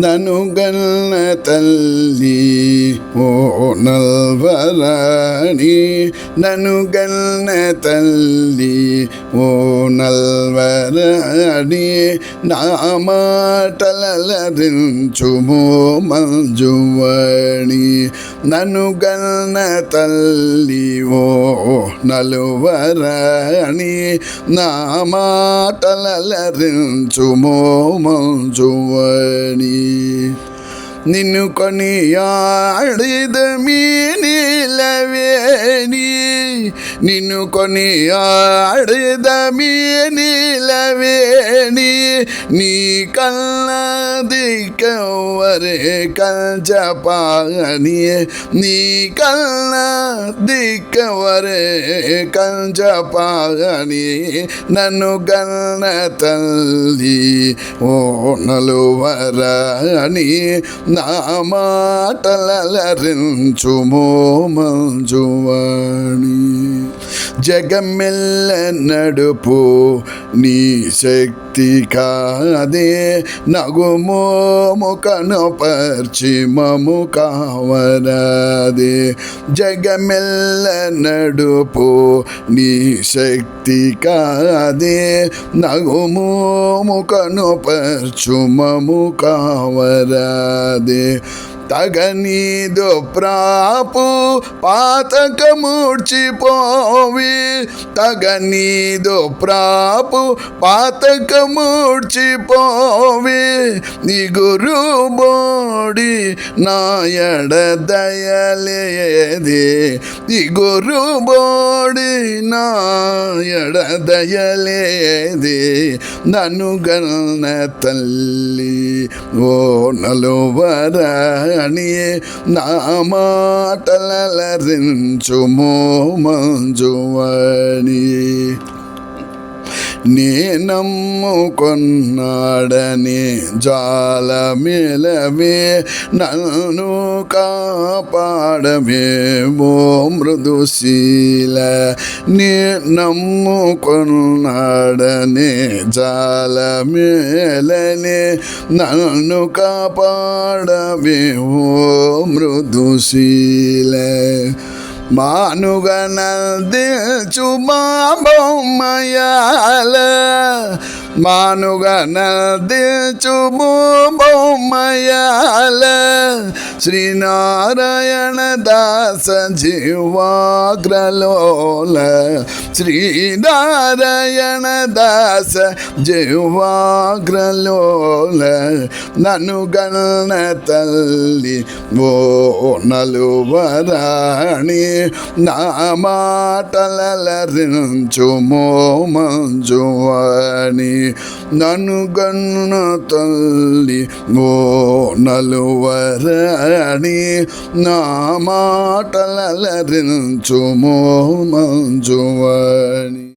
నను గన్న తల్లి ఓ నల్వరాణి, నను గన్న తల్లి ఓ నల్వరాణి, నా మాటలరించుమో మంజువాణి. నను గన్న తల్లి ఓ నలువరాణి, నా మాటలరించుమో మంజువాణి. నిన్ను కొనియాడిదమీ నీలవేణి, నిన్ను కొనియాడిదమీ నీలవేణి, నీ కన్నా దిక్కవరే కంచపాణి, నీ కన్నా దిక్కవరే కంచపాణి. నన్ను గన్న తల్లి ఓ నలువరాణి, నా మాటలరించుమో మంజువాణి. జగమెల్ల నడుపు నీ శక్తి కాదే, నగుమోము కనుపర్చి మము కావరాదే. జగమెల్ల నడుపు నీ శక్తి కాదే, నగుమోము కనుపర్చు మము కావరాదే. తగనీదో ప్రాపు పాతకమూడ్చిపోవి, తగనీదో ప్రాపు పాతకమూడ్చిపోవి. నీ గురు బోడి నాయడ దయలేదే, నీ గురు బోడి నాయడ దయలేదే. నన్ను గన్న తల్లి ఓ నలువరాణి, నా మాటలరించుమో మంజువాణి. నే నమ్ముకొన్నాడని జాలమేలవే, నన్ను కాపాడవే ఓ మృదుశీల. నే నమ్ముకొన్నాడని జాలమేలనే, నన్ను కాపాడవే ఓ మృదుశీల. మానుగా నల్దించు మా బొమ్మయాల, మానుగా నల్దించు బొమ్మయాల. శ్రీనారాయణ దాస జీవాగ్రలోల, శ్రీనారాయణ దాస జీవాగ్రలోల. నన్ను గన్న తల్లి ఓ నలువరాణి, నా మాటలరించుమో మంజువాణి. నన్ను గన్న తల్లి ఓ నలువరాణి, నా మాటలరించుమో మంజువాణి.